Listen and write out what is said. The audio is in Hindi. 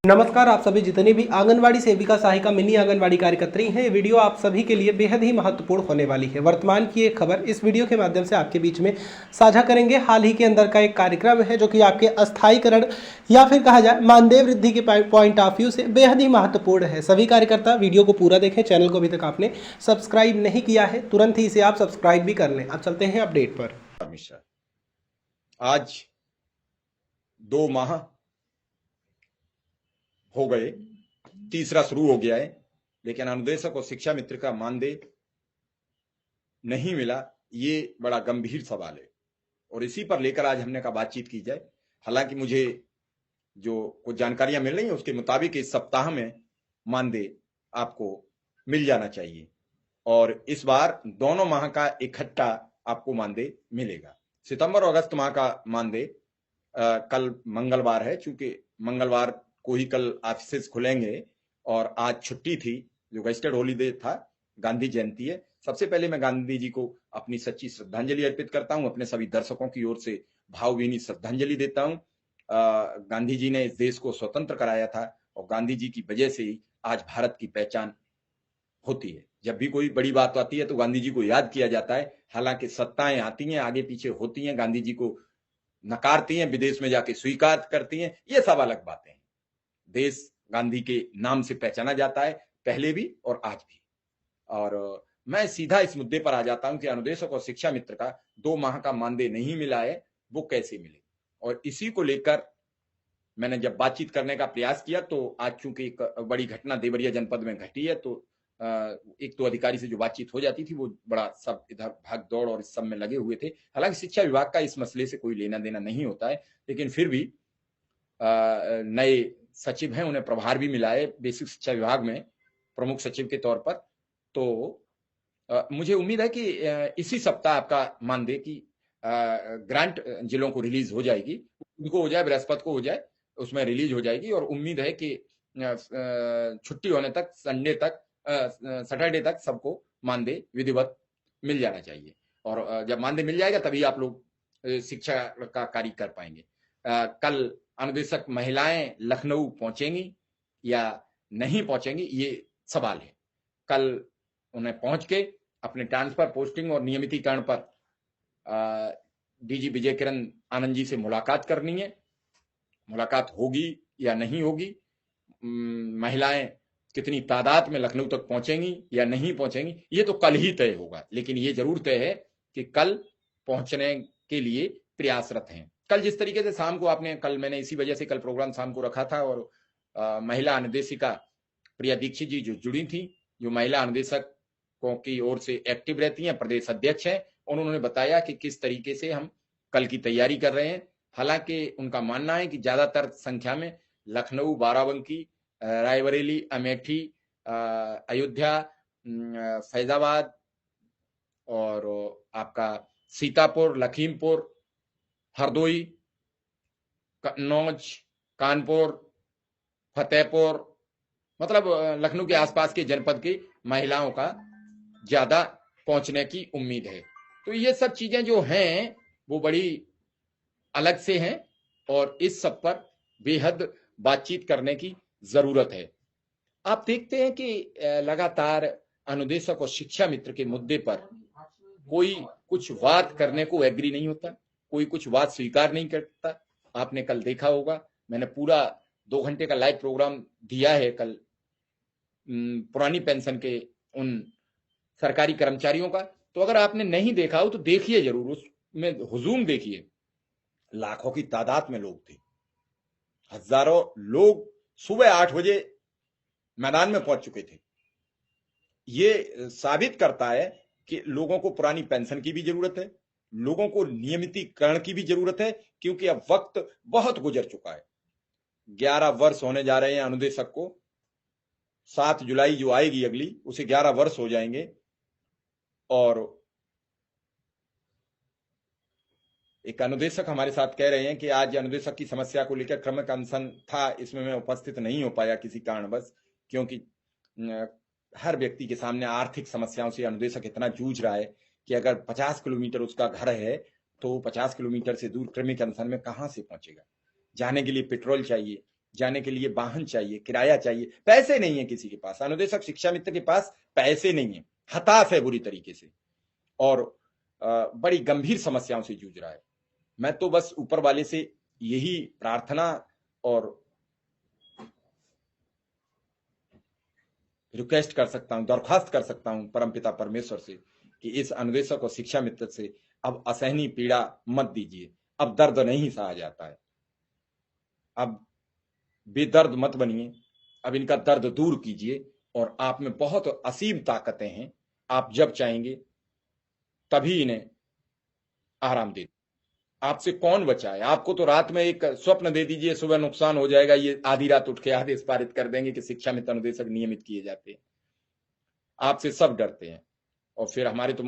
नमस्कार। आप सभी जितनी भी आंगनवाड़ी सेविका सहायिका मिनी आंगनवाड़ी कार्यकर्त्री हैं, ये वीडियो आप सभी के लिए बेहद ही महत्वपूर्ण होने वाली है। वर्तमान की एक खबर इस वीडियो के माध्यम से आपके बीच में साझा करेंगे। हाल ही के अंदर का एक कार्यक्रम है जो कि आपके अस्थायीकरण या फिर कहा जाए मानदेय वृद्धि के पॉइंट ऑफ व्यू से बेहद ही महत्वपूर्ण है। सभी कार्यकर्ता वीडियो को पूरा देखें। चैनल को अभी तक आपने सब्सक्राइब नहीं किया है, तुरंत ही इसे आप सब्सक्राइब भी कर लें। अब चलते हैं अपडेट पर। मिश्रा, आज 2 माह हो गए, तीसरा शुरू हो गया है, लेकिन अनुदेशक और शिक्षा मित्र का मानदेय नहीं मिला। ये बड़ा गंभीर सवाल है और इसी पर लेकर आज हमने कहा बातचीत की जाए। हालांकि मुझे जो कुछ जानकारियां मिल रही हैं उसके मुताबिक इस सप्ताह में मानदेय आपको मिल जाना चाहिए और इस बार दोनों माह का इकट्ठा आपको मानदेय मिलेगा। सितंबर और अगस्त माह का मानदेय कल मंगलवार है, चूंकि मंगलवार को ही कल ऑफिस खुलेंगे और आज छुट्टी थी, जो गस्टेड हॉलीडे था, गांधी जयंती है। सबसे पहले मैं गांधी जी को अपनी सच्ची श्रद्धांजलि अर्पित करता हूं, अपने सभी दर्शकों की ओर से भावभीनी श्रद्धांजलि देता हूं। गांधी जी ने इस देश को स्वतंत्र कराया था और गांधी जी की वजह से ही आज भारत की पहचान होती है। जब भी कोई बड़ी बात आती है तो गांधी जी को याद किया जाता है। हालांकि सत्ताएं आती हैं, आगे पीछे होती हैं, गांधी जी को नकारती हैं, विदेश में जाके स्वीकार करती हैं, ये सब अलग बातें हैं। देश गांधी के नाम से पहचाना जाता है, पहले भी और आज भी। और मैं सीधा इस मुद्दे पर आ जाता हूं कि अनुदेशक और शिक्षा मित्र का 2 माह का मानदेय नहीं मिला है, वो कैसे मिले। और इसी को लेकर मैंने जब बातचीत करने का प्रयास किया तो आज चूंकि एक बड़ी घटना देवरिया जनपद में घटी है, तो एक तो अधिकारी से जो बातचीत हो जाती थी वो बड़ा सब इधर भाग दौड़ और इस सब में लगे हुए थे। हालांकि शिक्षा विभाग का इस मसले से कोई लेना देना नहीं होता है, लेकिन फिर भी नए सचिव हैं, उन्हें प्रभार भी मिला है बेसिक शिक्षा विभाग में प्रमुख सचिव के तौर पर। तो मुझे उम्मीद है कि इसी सप्ताह आपका मानदेय की ग्रांट जिलों को रिलीज हो जाएगी, उनको हो जाए, बृहस्पति को हो जाए, उसमें रिलीज हो जाएगी। और उम्मीद है कि छुट्टी होने तक, संडे तक, सैटरडे तक सबको मानदेय विधिवत मिल जाना चाहिए। और जब मानदेय मिल जाएगा तभी आप लोग शिक्षा का कार्य कर पाएंगे। कल अनुदेशक महिलाएं लखनऊ पहुंचेंगी या नहीं पहुंचेंगी, ये सवाल है। कल उन्हें पहुंच के अपने ट्रांसफर, पोस्टिंग और नियमितीकरण पर डीजी विजय किरण आनंद जी से मुलाकात करनी है। मुलाकात होगी या नहीं होगी, महिलाएं कितनी तादाद में लखनऊ तक पहुंचेंगी या नहीं पहुंचेंगी, ये तो कल ही तय होगा। लेकिन ये जरूर तय है कि कल पहुंचने के लिए प्रयासरत हैं। कल जिस तरीके से शाम को आपने, कल मैंने इसी वजह से कल प्रोग्राम शाम को रखा था और महिला अनुदेशिका प्रिया दीक्षित जी जो जुड़ी थी, जो महिला अनुदेशकों की ओर से एक्टिव रहती हैं, प्रदेश अध्यक्ष हैं, उन्होंने बताया कि किस तरीके से हम कल की तैयारी कर रहे हैं। हालांकि उनका मानना है कि ज्यादातर संख्या में लखनऊ, बाराबंकी, रायबरेली, अमेठी, अयोध्या, फैजाबाद और आपका सीतापुर, लखीमपुर, हरदोई, कन्नौज, कानपुर, फतेहपुर, मतलब लखनऊ के आसपास के जनपद की महिलाओं का ज्यादा पहुंचने की उम्मीद है। तो ये सब चीजें जो हैं वो बड़ी अलग से हैं और इस सब पर बेहद बातचीत करने की जरूरत है। आप देखते हैं कि लगातार अनुदेशक और शिक्षा मित्र के मुद्दे पर कोई कुछ बात करने को एग्री नहीं होता, कोई कुछ बात स्वीकार नहीं करता। आपने कल देखा होगा, मैंने पूरा 2 घंटे का लाइव प्रोग्राम दिया है कल पुरानी पेंशन के उन सरकारी कर्मचारियों का। तो अगर आपने नहीं देखा हो तो देखिए जरूर, उसमें हुजूम देखिए। लाखों की तादाद में लोग थे, हजारों लोग सुबह 8 बजे मैदान में पहुंच चुके थे। ये साबित करता है कि लोगों को पुरानी पेंशन की भी जरूरत है, लोगों को नियमितीकरण की भी जरूरत है, क्योंकि अब वक्त बहुत गुजर चुका है। 11 वर्ष होने जा रहे हैं अनुदेशक को। 7 जुलाई जो आएगी अगली, उसे 11 वर्ष हो जाएंगे। और एक अनुदेशक हमारे साथ कह रहे हैं कि आज अनुदेशक की समस्या को लेकर क्रमिक अनशन था, इसमें मैं उपस्थित नहीं हो पाया किसी कारणवश, क्योंकि हर व्यक्ति के सामने आर्थिक समस्याओं से अनुदेशक इतना जूझ रहा है कि अगर 50 किलोमीटर उसका घर है तो 50 किलोमीटर से दूर क्रमिक अनशन में कहां से पहुंचेगा। जाने के लिए पेट्रोल चाहिए, जाने के लिए वाहन चाहिए, किराया चाहिए, पैसे नहीं है किसी के पास। अनुदेशक शिक्षा मित्र के पास पैसे नहीं है, हताश है बुरी तरीके से और बड़ी गंभीर समस्याओं से जूझ रहा है। मैं तो बस ऊपर वाले से यही प्रार्थना और रिक्वेस्ट कर सकता हूं, दरख्वास्त कर सकता हूं परमपिता परमेश्वर से कि इस अनुदेशक और शिक्षा मित्र से अब असहनीय पीड़ा मत दीजिए। अब दर्द नहीं सहा जाता है, अब बेदर्द मत बनिए, अब इनका दर्द दूर कीजिए। और आप में बहुत असीम ताकतें हैं, आप जब चाहेंगे तभी इन्हें आराम दे। आपसे कौन बचाए? आपको तो रात में एक स्वप्न दे दीजिए, सुबह नुकसान हो जाएगा, ये आधी रात उठ के आदेश पारित कर देंगे कि शिक्षा मित्र अनुदेशक नियमित किए जाते हैं। आपसे सब डरते हैं और फिर हमारे तो